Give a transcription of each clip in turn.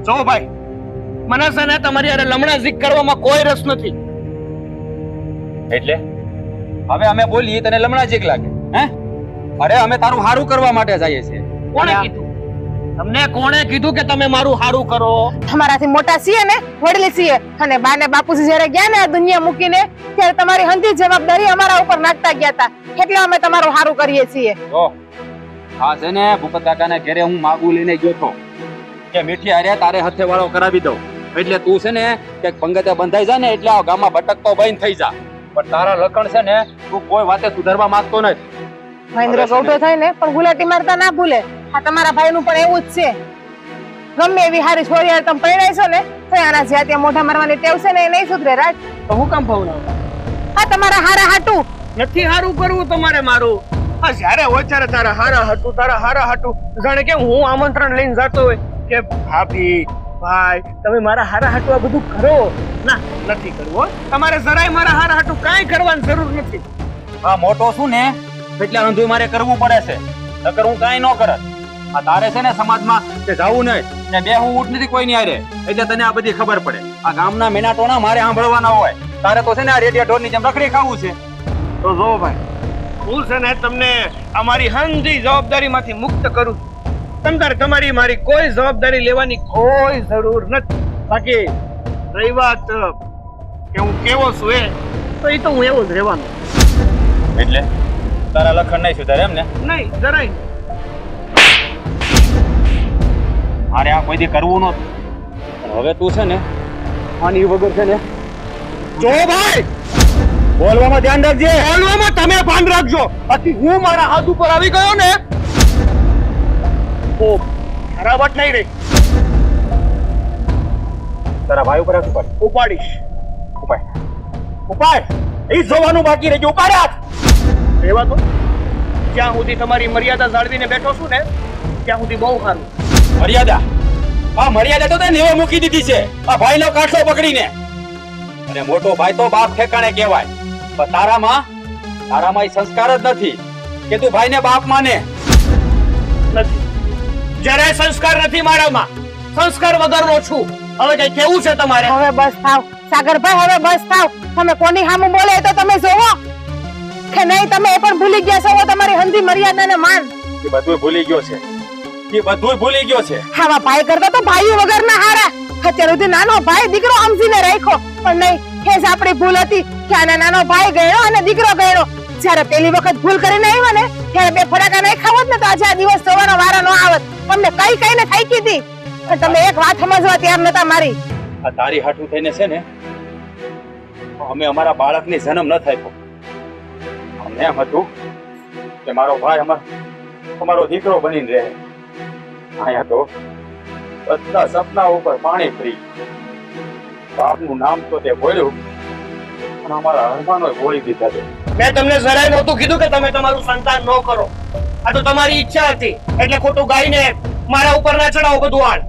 જો ભાઈ, મને છે ને તમારી અરે લમણાઝીક કરવામાં કોઈ રસ નથી. એટલે હવે અમે બોલીએ તને લમણાજીક લાગે? હે? અરે અમે તારું સારું કરવા માટે જઈએ છીએ. કોણે કીધું? તમને કોણે કીધું કે તમે મારું સારું કરો? તમારાથી મોટા છીએ ને, વડીલ છીએ, અને બા ને બાપુજી જયારે ગયા ને આ દુનિયા મૂકીને, ત્યારે તમારી હંધી જવાબદારી અમારા ઉપર નાખતા ગયા હતા, એટલે અમે તમારું સારું કરીએ છીએ. જો આ છે ને ભૂપત કાકાને ઘરે હું માગું લઈને ગયો તો કે મીઠી હારે તારે હથે વાળો કરાવી દઉં, એટલે તું છે ને કે પંગતે બંધાઈ જા ને એટલે આ ગામમાં ભટકતો બંધ થઈ જા. પણ તારા લખણ છે ને તું કોઈ વાતે સુધારવા માંગતો નથી. મહેન્દ્ર ગૌઠો થાય ને પણ ગુલાટી મારતા ના ભૂલે. આ તમારા ભાઈનું પણ એવું જ છે. ગમે એવી હારી છોરી હારે તમે પરણાઈશો ને તો આના જ્યાં ત્યાં મોઢા મારવાની ટેવ છે ને એ નહીં સુધરે. રાજ તો હું કામ ભવડાવું? આ તમારા હારા હાટું નથી હારું કરવું તમારે મારું. આ જ્યારે હોય ત્યારે તારા હારા હાટું જાણે કે હું આમંત્રણ લઈને જતો હોય કે ભાભી ભાઈ તમે મારા હારા હાટું આ બધું કરો. ના, નથી કરવું હો. તમારે જરાય મારા હારા હાટું કાંઈ કરવાની જરૂર નથી. આ મોટો શું ને એટલે અંધું મારે કરવું પડે છે, નકર હું કાંઈ ન કરત. આ તારે છે ને સમાજમાં કે જાવું નહીં ને બેહું ઉઠ નથી કોઈ ની હારે, એટલે તને આ બધી ખબર પડે. આ ગામના મેનાટોના મારે સાંભળવાના હોય. તારે તો છે ને આ રેડિયા ઢોરની જેમ રખડી ખાવું છે. તો જો ભાઈ, હું છે ને તમને અમારી હંધી જવાબદારીમાંથી મુક્ત કરું છું. તમતાર તમારી મારી કોઈ જવાબદારી લેવાની કોઈ જરૂર નથી. બાકી રહી વાત કે હું કેવો છું તો એ તો હું એવો જ રહેવાનો. એટલે તારા લખણ નહીં સુધારે એમ ને? નહીં, જરાય. મારે આ કોઈ દી કરવું નતું, પણ હવે તું છે ને આની વગર છે ને જો ભાઈ, બોલવામાં ધ્યાન રાખજે. બોલવામાં તમે ભાન રાખજો. બાકી હું મારા હાથ ઉપર આવી ગયો ને તો ખરાબટ નહીં રહી. તારા ભાઈ ઉપર હાથ ઉપાડ. ઉપાડીશ. ઉપાડ. એ જોવાનું બાકી રહી ગયું. ઉપાડ હાથ. એવા તો જ્યાં સુધી તમારી મર્યાદા જાળવીને બેઠો છું ને ત્યાં સુધી બહુ સારું. મર્યાદા? આ મર્યાદા તો તે નેવે મૂકી દીધી છે આ ભાઈનો કાઠો પકડીને. અને મોટો ભાઈ તો બાપ ઠેકાણે કહેવાય, પણ તારામાં એ સંસ્કાર જ નથી કે તું ભાઈને બાપ માને. નથી, જરાય સંસ્કાર નથી મારામાં. સંસ્કાર વગરનો છું. હવે કઈ કેવું છે તમારે? હવે બસ થાવ સાગરભાઈ, હવે બસ થાવ. તમે કોની સામું બોલે તો તમે જોવો કે નહીં. તમે એ પણ ભૂલી ગયા છો તમારી હંધી મર્યાદાને માન. એ બધું ભૂલી ગયો છે, એ બધું ભૂલી ગયો છે. આવા ભાઈ કરતા તો ભાઈઓ વગરના હારા. અત્યાર સુધી નાનો ભાઈ દીકરો સમજીને રાખ્યો, પણ નહીં, એ જ આપણી ભૂલ હતી કે આને નાનો ભાઈ ગયો અને દીકરો ગયો. જયારે પેલી વખત ભૂલ કરીને આવ્યા ને ત્યારે બે ફટાકા નહીં ખાવત ને તો આજે આ દિવસ જોવાનો વારો ન આવત. તમને કઈ કઈને થાકી હતી, પણ તમે એક વાત સમજવા તૈયાર નતા મારી. આ તારી હાટું થઈને છે ને અમે અમારા બાળકને જન્મ ન થાય. અમને એમ હતું કે મારો ભાઈ અમારો દીકરો બનીને રહે. અહીંયા તો બધા સપના ઉપર પાણી ફરી. બાપનું નામ તો તે બોલ્યું પણ અમારા અરમાનો બોલી દીધા છે. મેં તમને જરાય નહોતું કીધું કે તમે તમારું સંતાન ન કરો. આ તો તમારી ઈચ્છા હતી, એટલે ખોટું ગાઈને મારા ઉપર ના ચડાવો બધું હાલ.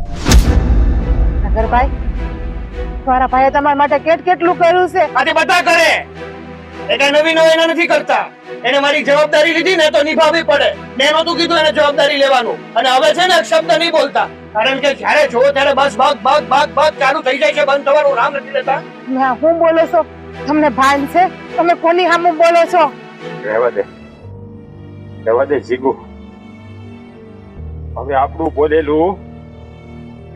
સાગરભાઈ, તમારા ભાઈએ તમારા માટે કેટલું કર્યું છે. આજે બધા કરે. એટલે નવીનો એને નથી કરતા. એને મારી જવાબદારી લીધી ને તો નિભાવવી પડે. મેં નહોતું કીધું એને જવાબદારી લેવાનું. અને હવે છે ને શબ્દ નહીં બોલતા, કારણ કે જ્યારે જોવો ત્યારે બસ ભાગ ચાલુ થઈ જાય છે. બંધ થવાનું નામ નથી લેતા. હું બોલો છો? તમને ભાન છે? તમે કોની સામું બોલો છો? રહેવા દે જીગુ. હવે આપણું બોલેલું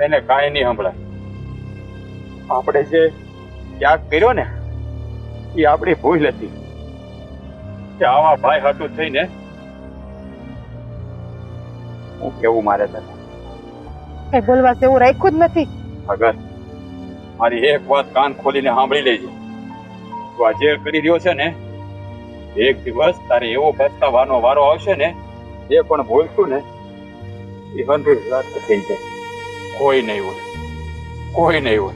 એને કાંઈ નહીં સંભળાય. આપણે જે ત્યાગ કર્યો ને એ આપણી ભૂલ હતી કે આવા ભાઈ હાટું થઈને હું કેવું મારે તને કઈ બોલવા જેવું રાખ્યું જ નથી. અગર મારી એક વાત કાન ખોલીને સાંભળી લેજે. તું આ જે કરી રહ્યો છે ને એક દિવસ તારે એવો પસ્તાવાનો વારો આવશે ને, જે પણ બોલશું ને એ હંધું રાત થઈ જાય. કોઈ નહીં હોય.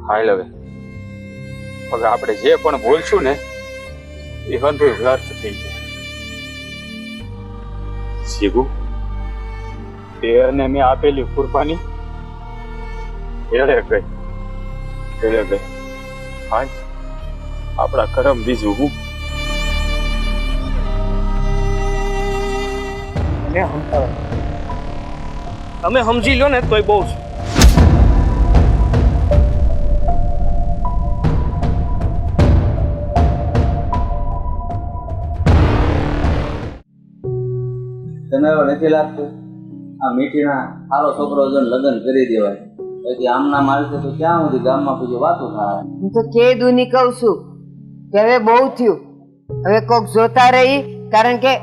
હાલ હવે આપણે જે પણ બોલશું ને એ હંધું વ્યર્થ થઈ જાય. શીગુ, તેને મેં આપેલી કુરબાની એળે ગઈ. હાલ આપણા કરમ બીજું હું. તમે સમજી લો ને તોય બહુ છે. નથી લાગતું આ મીઠીના સારો છોકરો જો લગ્ન કરી દેવાય પછી આમના માલશે તો ક્યાં સુધી ગામમાં પછી વાતો થાય. હું તો કે દુની કહું છું કે હવે બહુ થયું, હવે કોક જોતા રહી. કારણ કે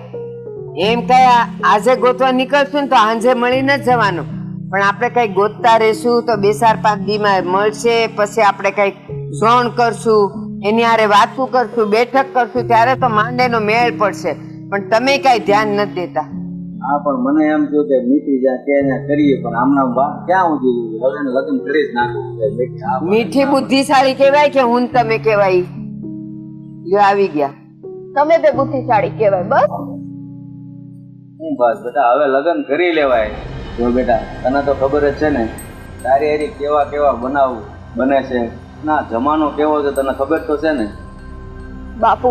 એમ કઈ આજે ગોતવા નીકળશું ને તો સાંજે મળીને જ જવાનું, પણ આપણે કઈ ગોતતા રહેશું તો 2-4-5 દીમાં મળશે. પછી આપણે કઈ ઝોણ કરશું, એની હારે વાતું કરશું, બેઠક કરશું, ત્યારે તો માંડેનો મેળ પડશે. પણ તમે કઈ ધ્યાન નથી દેતા. હા પણ મને એમ થયું કે મીઠી જ્યાં ત્યાં કરીએ પણ આમના વાત ક્યાં સુધી લગ્ન કરી જ નાખું. મીઠી બુદ્ધિશાળી કહેવાય કે હું ને તમે કહેવાય? જો આવી ગયા તમે બે બુદ્ધિશાળી કહેવાય. બસ હું બસ બેટા હવે લગ્ન કરી લેવાય. જો બેટા તને તો ખબર જ છે ને તારી હારી કેવા કેવા બનાવ બને છે, ના જમાનો કેવો છે તને ખબર તો છે ને. બાપુ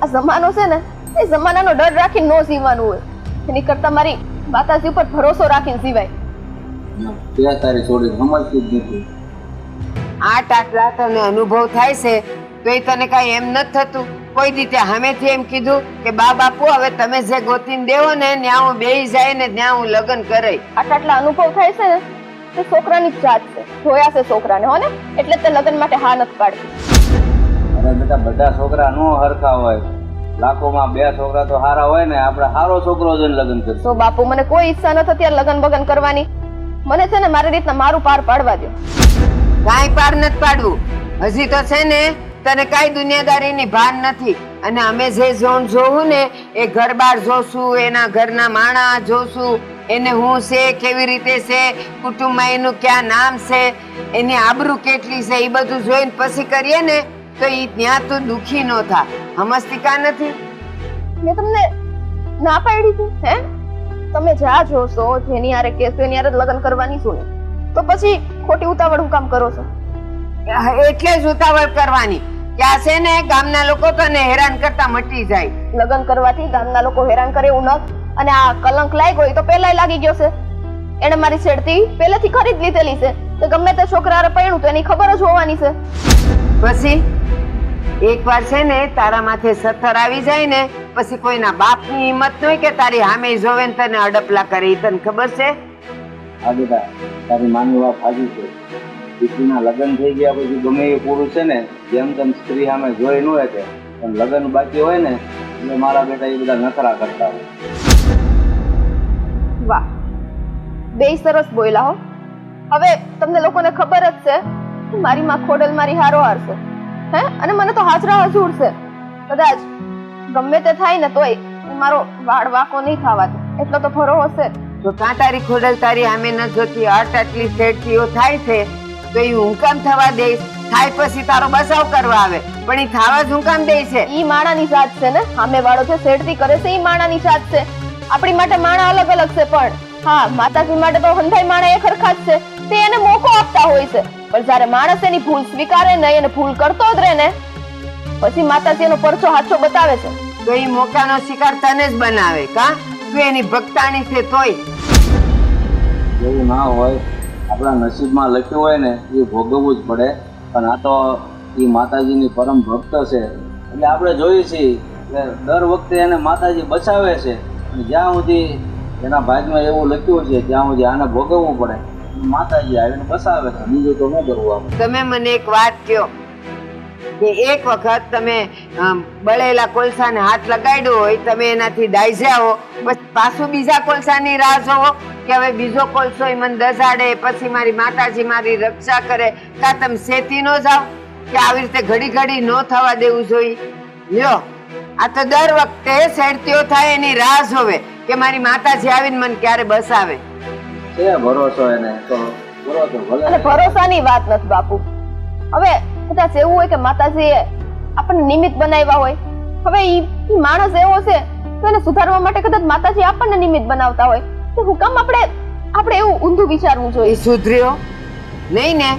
આ જમાનો છે ને એ જમાનાનો ડર રાખીને નો જીવવાનું હોય, એની કરતા મારી માતાજી ઉપર ભરોસો રાખીને જીવાય. ત્યાં તારી છોડી સમજતી જ નથી. આટલા તને અનુભવ થાય છે તો એ તને કઈ એમ નથી થતું? કોઈ રીતે સામેથી એમ કીધું કે બા બાપુ હવે તમે જે ગોતીને દેવો ને ત્યાં હું બેહી જાય ને ત્યાં હું લગ્ન કરાય? આટલા અનુભવ થાય છે ને તે છોકરાની જ જાત છે, જોયા છે છોકરાને હો ને, એટલે તે લગ્ન માટે હા નથી પાડતી. અરે બેટા બધા છોકરા નો હરખા હોય, લાખોમાં 2 છોકરા તો સારા હોય ને. આપણે સારો છોકરો જોઈને લગ્ન કરીશું. તો બાપુ મને કોઈ ઈચ્છા નથી અત્યારે લગ્ન બગન કરવાની. મને છે ને મારી રીતના મારું પાર પાડવા દો. કાંઈ પાર નથી પાડવું. હજી તો છે ને તને કાંઈ દુનિયાદારીની ભાન નથી. અને અમે જે ઝોન જોવું ને એ ઘર બાર જોશું, એના ઘરના માણા જોશું, એને હું છે, કેવી રીતે છે, કુટુંબમાં એનું ક્યાં નામ છે, એની આબરૂ કેટલી છે, એ બધું જોઈને પછી કરીએ ને તો એ ત્યાં તું દુખી ન થા. સમજતી કા નથી? મેં તમને ના પાડી હતી હે? તમે જ્યાં જોશો જેની હારે કહેશો એની હારે જ લગ્ન કરવાની છું ને, તો પછી ખોટી ઉતાવળ હું કામ કરો છો? એટલે જ ઉતાવળ કરવાની કે આ છે ને ગામના લોકો તને હેરાન કરતા મટી જાય. લગ્ન કરવાથી ગામના લોકો હેરાન કરે એવું નથી. અને આ કલંક લાગ્યો એ તો પહેલાય લાગી ગયો છે. એને મારી છેડતી પહેલેથી ખરી જ લીધેલી છે. તો ગમે તે છોકરા હારે પરણ્યું તો એની ખબર જ હોવાની છે. પછી એકવાર છે ને તારા માથે સત્તર આવી જાય ને પછી કોઈના બાપની હિંમત નહીં કે તારી સામે જોવે ને તને અડપલા કરે. ઈ તને ખબર છે? હા બેટા તારી માની વાત સાચી છે. દીકરીના લગ્ન થઈ ગયા પછી ગમે એ પુરુષ છે ને જેમ તેમ સ્ત્રી સામે જોઈ ન હોય કે પણ લગ્ન બાકી હોય ને એટલે મારા બેટા એ બધા નખરા કરતા હોય. વાહ, બેય સરસ બોલ્યા હો. હવે તમને લોકોને ખબર જ છે કે મારી માં ખોડલ મારી હારો હારશે હે, અને મને તો હાજરા હજુર છે. કદાચ ગમે તે થાય ને તોય મારો વાળ વાંકો નહીં થવા દે એટલો તો ભરોસો છે. તો કાં તારી ખોડલ તારી સામે ન જોતી આટલી શેઠીઓ થાય છે તો એ હું કામ થવા દઈશ? થાય પછી તારો બચાવ કરવા આવે પણ એ થવા જ હું કામ દે છે? ઈ માણાની જાત છે ને, સામે વાળો જે શેઠતી કરે છે ઈ માણાની જાત છે. આપણી માટે માણા અલગ અલગ છે, પણ હા માતાજી માટે તો હંધાઈ માણા એક હરખા જ છે. તે એને મોકો આપતા હોય છે, પણ જ્યારે માણસ એની ભૂલ સ્વીકારે નહીં અને ભૂલ કરતો જ રહે ને પછી માતાજી એનો પરચો હાચો બતાવે છે. તો એ મોકાનો શિકાર તને જ બનાવે કા? તું એની ભક્તાણી છે તોય એવું ના હોય. આપણા નસીબમાં લખ્યું હોય ને એ ભોગવવું જ પડે. પણ આ તો એ માતાજીની પરમ ભક્ત છે એટલે આપણે જોઈએ છીએ કે દર વખતે એને માતાજી બચાવે છે. જ્યાં સુધી એના ભાગમાં એવું લખ્યું છે ત્યાં સુધી આને ભોગવવું પડે. માતાજી આવીને બચાવે છે, બીજું તો ન કરવું આપણે. તમે મને એક વાત કહો કે એક વખત તમે બળેલા કોલસાને હાથ લગાડ્યો હોય, તમે એનાથી દાઝ્યા હો, પછી પાછું બીજા કોલસાની રાહ જોવો કે હવે બીજો કોલસો મને દઝાડે પછી મારી માતાજી મારી રક્ષા કરે, કા તમે સેતી નો જાવ કે આવી રીતે ઘડી ઘડી નો થવા દેવું જોઈએ? લ્યો આ તો દર વખતે શેઠતીઓ થાય એની રાહ જોવે કે મારી માતાજી આવીને મને ક્યારે બસાવે. છે ભરોસો એને તો ભરોસો ભલે. અને ભરોસાની વાત નથી બાપુ. હવે કદાચ એવું હોય કે માતાજીએ આપણને નિમિત્ત બનાવ્યા હોય, હવે ઈ માણસ એવો છે તો એને સુધારવા માટે કદાચ માતાજી આપણને નિમિત્ત બનાવતા હોય તો હું કામ આપણે એવું ઊંધું વિચારવું જોઈએ? એ સુધર્યો નહીં ને?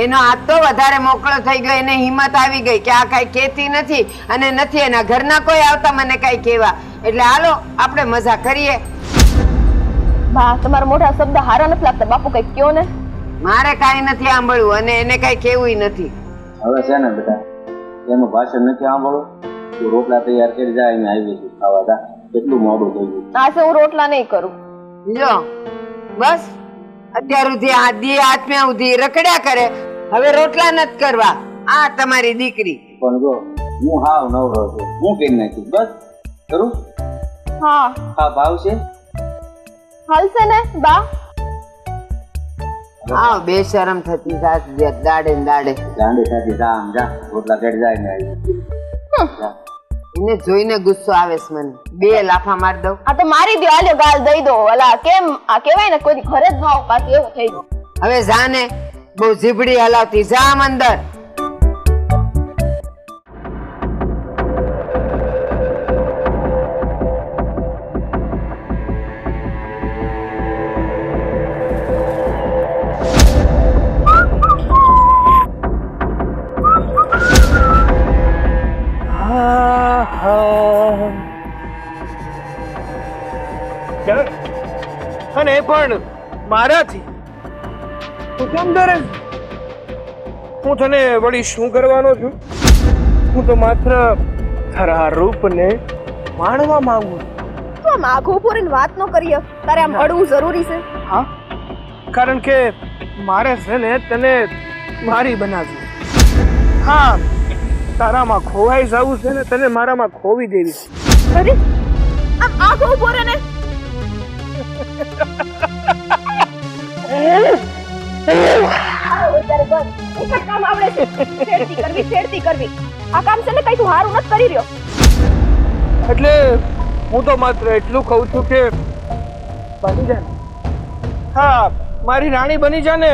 એનો હાથ તો વધારે મોકળો થઈ ગયો, એને હિંમત આવી ગઈ કે આ કઈ કહેતી નથી અને નથી એના ઘરના કોઈ આવતા મને કઈ કહેવા. એટલે હાલો આપણે મજા કરીએ. બા તમારા મોઢા શબ્દ હારા નથી લાગતા બાપુ, કઈ કયો ને. મારે કાંઈ નથી સાંભળવું અને એને કઈ કેવું નથી. હવે છે ને બેટા એનું ભાષણ નથી સાંભળવું. તું રોટલા તૈયાર કરી જાય, અમે આવી ખાવા જા. કેટલું મોડું થઈ ગયું. આજે હું રોટલા નહીં કરું. જો બસ અત્યાર સુધી આ દી આત્મ્યા સુધી રખડ્યા કરે, હવે રોટલા નથી કરવા. આ તમારી દીકરી. પણ જો હું હાવ નવરો છું, હું કરી નાખીશ. બસ કરું. હા હા ભાવ છે. હાલશે ને બા? આ બેશરમ થતી સાસ દાડે ને દાડે. ગાંડી સાથે જા આમ જા, રોટલા ઘટ જાય ને આવી. જા. એને જોઈને ગુસ્સો આવે છે મને. બે લાફા માર દઉં. આ તો મારી દો, આલ્યો ગાલ દઈ દો. અલા કેમ આ કહેવાય ને કોઈ ઘરે જ ભાવ પાછું એવું થઈ ગયું. હવે જાને બહુ જીભડી હલાવતી, જા આમ અંદર. અને એ પણ મારાથી તું કેમ ડરે? હું તને વળી શું કરવાનો છું? હું તો માત્ર તારા રૂપને માણવા માંગુ છું. તો આમ આઘું પૂરીને વાત ન કરીએ. તારે આમ અડવું જરૂરી છે? હા, કારણ કે મારે છે ને તને મારી બનાવવી. હા, તારામાં ખોવાઈ જવું છે ને તને મારામાં ખોવી દેવી છે. અરે આમ આઘું પૂરે ને આ કામ છે ને કઈ તું હારું નથી કરી રહ્યો. એટલે હું તો માત્ર એટલું કહું છું કે બની જા. હા, મારી રાણી બની જા ને.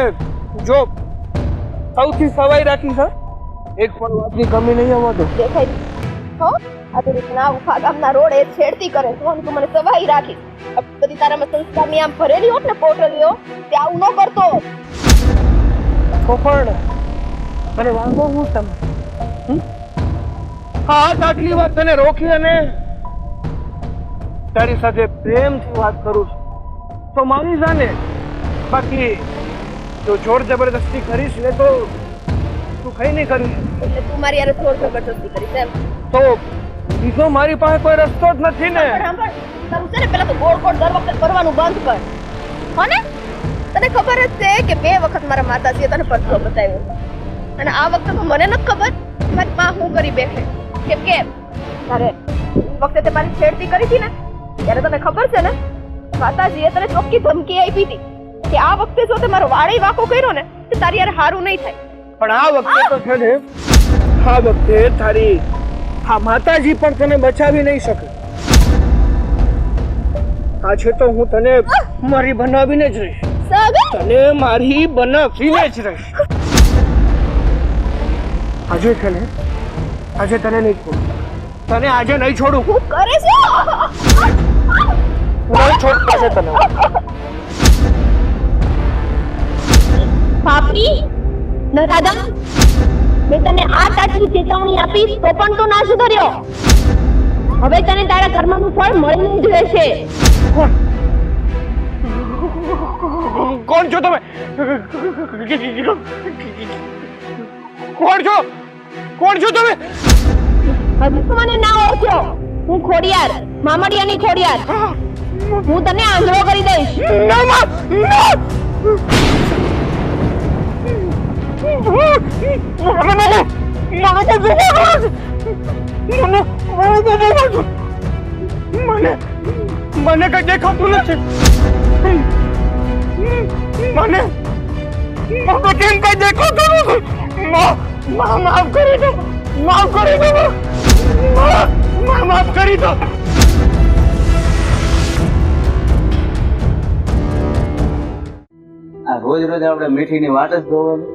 જો સૌથી સવાઈ રાખી છે, એક પણ વાતની કમી નહીં આવવા દો. દેખાય હો આ તો રીતના ઉફા ગામના રોડે છેડતી કરે છે અને તું મને સવાઈ રાખી. આ બધી તારામાં સંસ્કારની આમ ભરેલી હોત ને પોટલીઓ, તે આવું ન કરતો. તો પણ મને વાંધો હું તમે હા આટલી વાત તને રોકી અને તારી સાથે પ્રેમથી વાત કરું છું તો માની જાને. બાકી જો જોર જબરદસ્તી કરીશ ને તો તું કઈ નહીં કરીશ. એટલે તું મારી યાર થોડ જબરદસ્તી કરીશ એમ? તો બીજો મારી પાસે કોઈ રસ્તો જ નથી ને. સાંભળ, તારું છે ને પેલા તો ગોળ ગોળ દર વખત કરવાનું બંધ કર. હો ને? તને ખબર જ છે કે 2 વખત મારા માતાજીએ તને પરસો બતાવ્યો અને આ વખતે તો મને નથી ખબર મારી માં હું કરી બેઠે. કેમ કે તારે વખતે તે મારી છેડતી કરી હતી ને ત્યારે તને ખબર છે ને માતાજીએ તને ચોખ્ખી ધમકી આપી હતી કે આ વખતે જો તે મારો વાળી વાકો કર્યો ને તો તારી યાર હારું નહીં થાય. પણ આ વખતે તો છે ને, આ વખતે તારી હા માતાજી પણ તને બચાવી નહીં શકે. આ છે તો હું તને મારી બનાવીને જ રહીશ. તને મારી બનાવીને જ રહીશ. આજે છે ને, આજે તને નહીં છોડું. તને આજે નહીં છોડું. હું કરે છે નહીં છોડતો છે તને. પાપી ન દાદા, મેં તને આ તાટલી ચેતવણી આપી તો પણ તું ના સુધર્યો. હવે તને તારા કર્મનું ફળ મળીને જ રહેશે. કોણ છો તમે? કોણ છો? કોણ છો તમે? હજુ તું મને ના ઓળખ્યો. હું ખોડિયાર, મામડિયાની ખોડિયાર. હું તને આંધળો કરી દઈશ. ના ના ના. મને કઈ દેખાતું નથી. મને કેમ કઈ દેખાતું નથી? માફ કરી દો, માફ કરી દો, માફ કરી દો. આ રોજ રોજ આપણે મીઠીની વાટ જ જોવાની.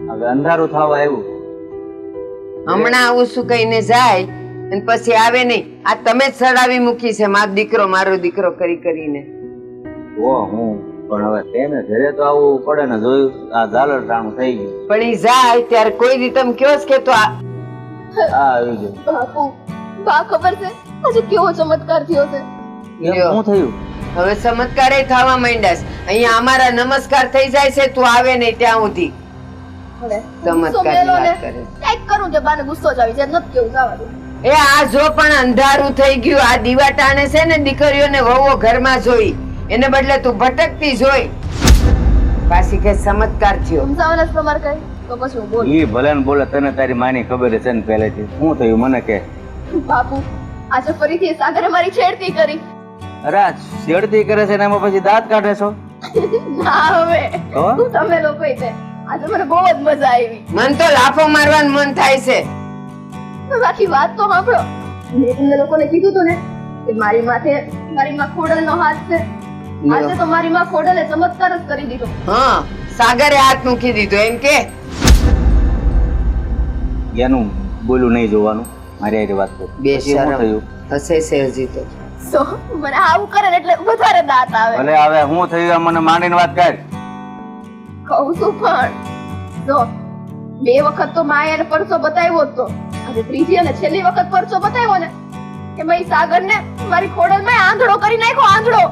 હવે અંધારું થવા આવ્યું. હમણાં આવું શું કહીને જાય અને પછી આવે નહીં. આ તમે જ સડાવી મૂકી છે મારો દીકરો કરી કરીને. ઓ હું પણ હવે તેને ઘરે તો આવવું પડે ને. જોયું આ ઝાલર ટાણું થઈ ગયું. પણ ઈ જાય ત્યારે કોઈ દી તમે કયો કે તો આ આવી ગયું. બાપુ, બા ખબર છે આજે કેવો ચમત્કાર થયો છે? શું થયું? હવે ચમત્કારે થવા માંડ્યા છે. અહીંયા અમારા નમસ્કાર થઈ જાય છે, તું આવે નહીં ત્યાં સુધી. ચમત્કારની વાત કરે છે. કઈક કરું કે બાને ગુસ્સો જ આવી જાય. નથી કેવું જવા દે. એ આ જો પણ અંધારું થઈ ગયું. આ દીવાટાણે છે ને દીકરીઓને વહુઓ ઘરમાં જોઈ, એને બદલે તું ભટકતી જોઈ. પાછી કે ચમત્કાર થયો. સમજાવવાના જ તમારે કઈ તો પછી હું બોલું. ઈ ભલે ને બોલે, તને તારી માની ખબર છે ને પહેલેથી. શું થયું મને કે? બાપુ આજે ફરીથી સાગરે મારી છેડતી કરી. અરે આ છેડતી કરે છે ને એમાં પછી દાંત કાઢે છો? ના હવે તો? તમે લોકો તે આજે મને બહુ જ મજા આવી. મન તો લાફો મારવાનું મન થાય છે. બાકી વાત તો સાંભળો. મેં તમને લોકોને કીધું તું ને કે મારી માં ખોડલનો હાથ છે. આજે તો મારી માં ખોડલે ચમત્કાર જ કરી દીધો. હા, સાગરે હાથ મૂકી દીધો એમ કે. એનું બોલું નહીં જોવાનું, મારી હારે વાત કર. બે પછી શું શરમ થયું? હસે છે હજી તો. તો મને આવું કરે ને એટલે વધારે દાંત આવે. ભલે હવે શું થયું એ મને માંડીને વાત કર. કહું છું પણ જો 2 વખત તો માએ એને પરચો બતાવ્યો જ તો. આજે ત્રીજી અને છેલ્લી વખત પરચો બતાવ્યો ને કે મેં સાગર ને મારી ખોડલમાં આંધળો કરી નાખ્યો. આંધળો.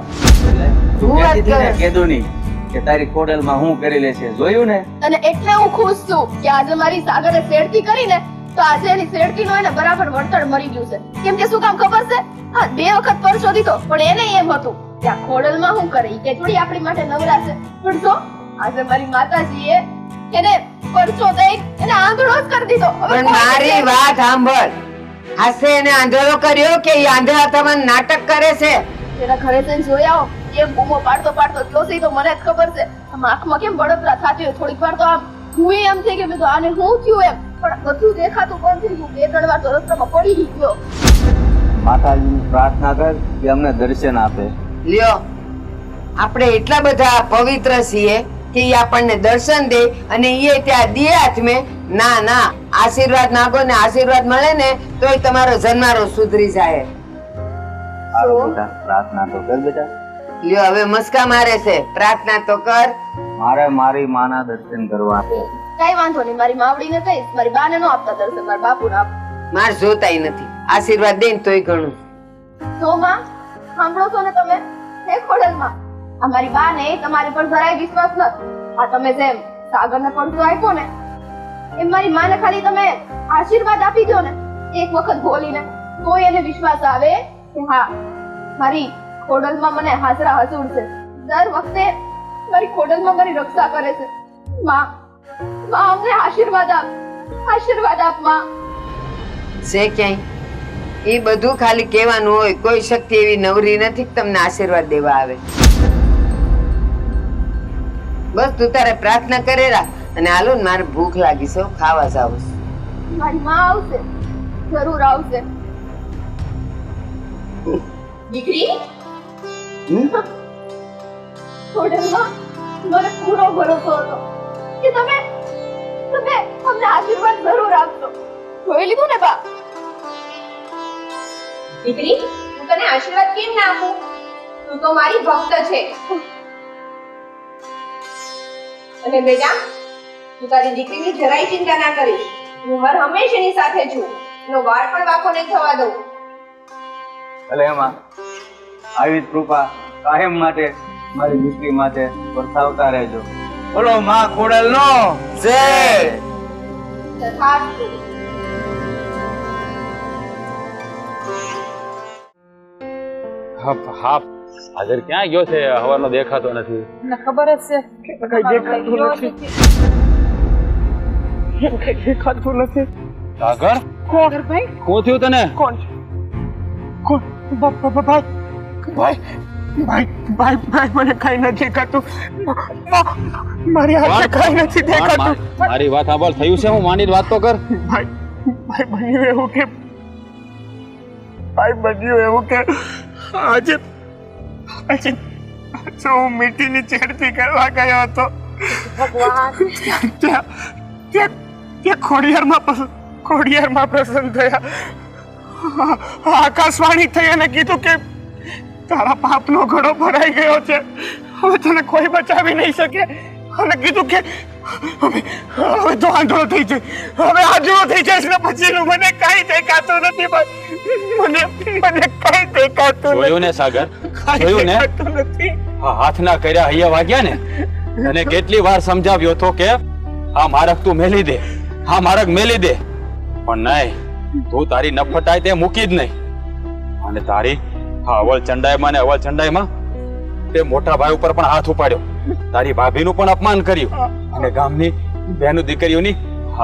તું હું વાત કહેતી હતી ને કરે. કીધું નહીં કે તારી ખોડલમાં હું કરી લેશે, જોયું ને? અને એટલે હું ખુશ છું કે આજે મારી સાગરે શેડતી કરીને તો આજે એની શેડતીનો એને બરાબર વળતર મળી ગયું છે. કેમ કે શું કામ ખબર છે? હા, 2 વખત પરચો દીધો પણ એને એમ હતું કે આ ખોડલમાં શું કરે ઈ કે થોડી આપણી માટે નવરા છે. પણ જો આજે મારી માતાજીએ એને પરચો દઈ એને આંધળો જ કરી દીધો. હવે પણ કોઈ મારી નથી. વાત સાંભળ. હાસે એને આંધળો કર્યો કે ઈ આંધળા થવાનું નાટક કરે છે? એના ઘરે જઈને જોઈ આવો. કેમ બૂમો પાડતો ગયો છે ઈ તો મને જ ખબર છે. આમ આંખમાં કેમ બળતરા થતી હોય. થોડીક વાર તો આમ હું એમ થઈ કે મેં તો આને શું થયું એમ. પણ બધું દેખાતું પણ થઈ ગયું. 2-3 વાર તો રસ્તામાં પડી ગયો. માતાજીની પ્રાર્થના કર કે અમને દર્શન આપે. લ્યો, આપણે એટલા બધા પવિત્ર છીએ કે ઈ આપણને દર્શન દે અને ઈ ત્યાં દે હાથમે. ના ના, આશીર્વાદ નાગો ને આશીર્વાદ મળે ને તોય તમારો જન્મારો સુધરી જાય. સારું બેટા, પ્રાર્થના તો કર બેટા. લ્યો, હવે મસ્કા મારે છે. પ્રાર્થના તો કર. મારે મારી માના દર્શન કરવા છે. કઈ વાંધો નહીં. મારી માવડીને કહીશ મારી બાને નો આપતા દર્શન મારા બાપુને આપ. માર જોતાય નથી. આશીર્વાદ દે ને તોય ઘણું. તો માં સાંભળો છો ને તમે? હે ખોડલમાં આ મારી બાને તમારી પર જરાય વિશ્વાસ નથી. આ તમે જેમ સાગરને પડતો આપ્યો ને એમ મારી માને ખાલી તમે આશીર્વાદ આપી દો ને એક વખત બોલીને તો એને વિશ્વાસ આવે કે હા મારી ખોડલમાં મને હાજરા હજુર છે. દર વખતે મારી ખોડલમાં મારી રક્ષા કરે છે. માં અમને આશીર્વાદ આપ. આશીર્વાદ આપ માં. છે ક્યાંય? એ બધું ખાલી કહેવાનું હોય. કોઈ શક્તિ એવી નવરી નથી કે તમને આશીર્વાદ દેવા આવે. બસ તું તારે પ્રાર્થના કરે રાખ. અને હાલો ને, મારે ભૂખ લાગી છે. ખાવા જાવું છે. મારી માં આવશે, જરૂર આવશે. દીકરી ખોડલમાં મને પૂરો ભરોસો હતો કે તમે અમને આશીર્વાદ જરૂર આપશો. જોઈ લીધું ને બા? દીકરી હું તને આશીર્વાદ કેમ ના આપું? તું તો મારી ભક્ત છે. અને બેટા તું તારી દીકરીની જરાય ચિંતા ના કરીશ. હું હર હંમેશા એની સાથે છું. એનો વાળ પણ વાંકો નહીં થવા દઉં. ભલે એમાં આવી જ કૃપા કાયમ માટે મારી દીકરી માટે વરસાવતા રહેજો. બોલો માં ખોડલનો જય. તથાસ્તુ. હા, હાજર ક્યાં ગયો છે? હવાનો દેખાતો નથી. ખબર જ છે કઈ દેખાતું નથી. કઈ દેખાતું નથી. સાગર, કોણ ભાઈ? શું થયું તને? કોણ છે? કોણ? ભાઈ ભાઈ ભાઈ ભાઈ ભાઈ મને કઈ નથી દેખાતું. મારી હાથે કઈ નથી દેખાતું. મારી વાત સાંભળ, થયું છે હું માંડીને વાત તો કર. ભાઈ ભાઈ બન્યું એવું કે આજે હું મીઠીની છેડતી કરવા ગયો હતો. ત્યાં ખોડિયારમાં પ્રસન્ન થયા. આકાશવાણી થઈ અને કીધું કે તારા પાપનો ઘડો ભરાઈ ગયો છે, હવે તને કોઈ બચાવી નહીં શકે. અને કીધું કે હવે તો આંધળો થઈ જાય, હવે આંધળો થઈ જાય ને પછીનું મને કઈ દેખાતું નથી. મને કઈ દેખાતું જોયું ને સાગર, જોયું ને? નથી. હાથના કર્યા હૈયા વાગ્યા ને. અને કેટલી વાર સમજાવ્યો તો કે આ મારક તું મેલી દે, આ મારક મેલી દે, પણ નહીં. તું તારી નફટાય તે મૂકી જ નહીં. અને તારી હા અવલ ચંડાઈમાં ને અવલ ચંડાઈમાં તે મોટા ભાઈ ઉપર પણ હાથ ઉપાડ્યો, તારી ભાભીનું પણ અપમાન કર્યું અને ગામની બહેનો દીકરીઓની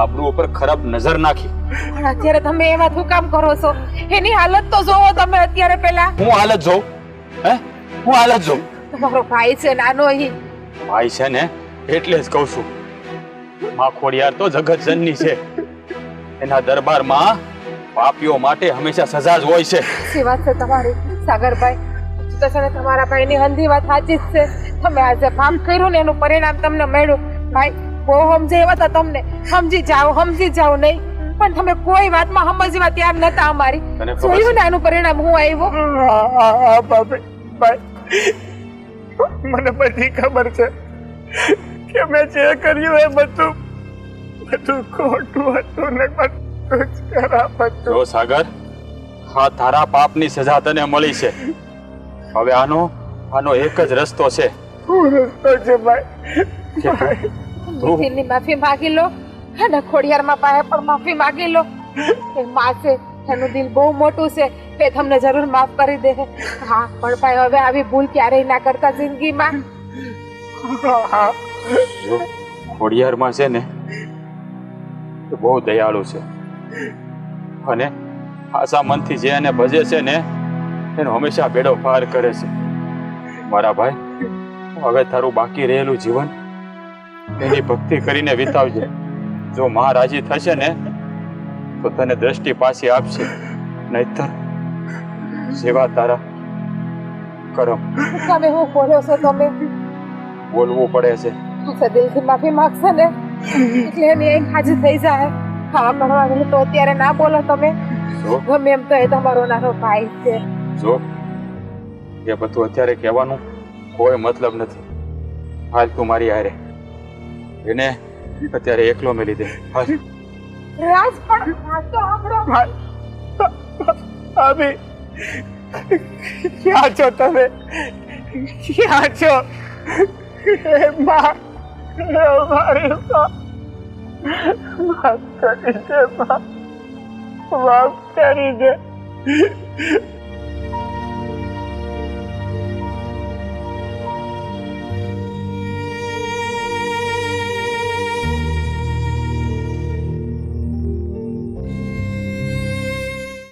આબરૂ ઉપર ખરાબ નજર નાખી. પણ અત્યારે તમે એવા શું કામ કરો છો? એની હાલત તો જોવો તમે અત્યારે. પેલા હું હાલત જોઉં? હે હું હાલત જોઉં? તમારો ભાઈ છે નાનો, ઈ ભાઈ છે ને એટલે જ કહું છું, માં ખોડિયાર તો જગત જનની છે. એના દરબારમાં પાપીઓ માટે હંમેશા સજા જ હોય છે. સી વાત છે તમારી સાગરભાઈ. તો છે ને તમારા ભાઈની હંધી વાત સાચી જ છે. તમે આજે પાપ કર્યું ને એનું પરિણામ તમને મળ્યું. ભાઈ બહુ સમજે એવા હતા તમને, સમજી જાઓ નહીં. પણ તમે કોઈ વાતમાં સમજવા તૈયાર નતા અમારી. તને ખબર જોયું ને આનું પરિણામ હું આવ્યું. ભાઈ મને બધી ખબર છે કે મેં જે કર્યું એ બધું ખોટું હતું ને બધું જ ખરાબ હતું. જો સાગર, હા તારા પાપની સજા તને મળી છે. હવે આનો એક જ રસ્તો છે શું રસ્તો છે ભાઈ? કે તું દિલની માફી માંગી લો અને ખોડિયારમાં પાસે પણ માફી માંગી લો. એ માં છે, એનું દિલ બહુ મોટું છે, એ તમને જરૂર માફ કરી દે. હા પણ ભાઈ હવે આવી ભૂલ ક્યારેય ના કરતા જિંદગીમાં. જો ખોડિયારમાં છે ને એ બહુ દયાળુ છે અને આશા મનથી જે એને ભજે છે ને એનો હંમેશા બેડો પાર કરે છે. મારા ભાઈ, હવે તારું બાકી રહેલું જીવન એની ભક્તિ કરીને વિતાવજે. જો માં રાજી થશે ને તો તને દ્રષ્ટિ પાછી આપશે, નહીતર સેવા તારા કરમ. તમે હું બોલો છો? તમે બોલવું પડે છે. આશા દિલથી માફી માંગશે ને એટલે એની એક હાજર થઈ જાય. ખાવા કરવાનું તો અત્યારે ના બોલો તમે. જો ગમે એમ તો એ તમારો નાનો ભાઈ છે. જો એ બધું અત્યારે કહેવાનું કોઈ મતલબ નથી. હાલ તું મારી હારે, એને અત્યારે એકલો મેલી દે. હાલ. રાજ પણ આ તો આપણો ભાભી ક્યાં છો તમે? ક્યાં છો? હે માં, હે મારી માં, માફ કરી દે માં, માફ કરી દે.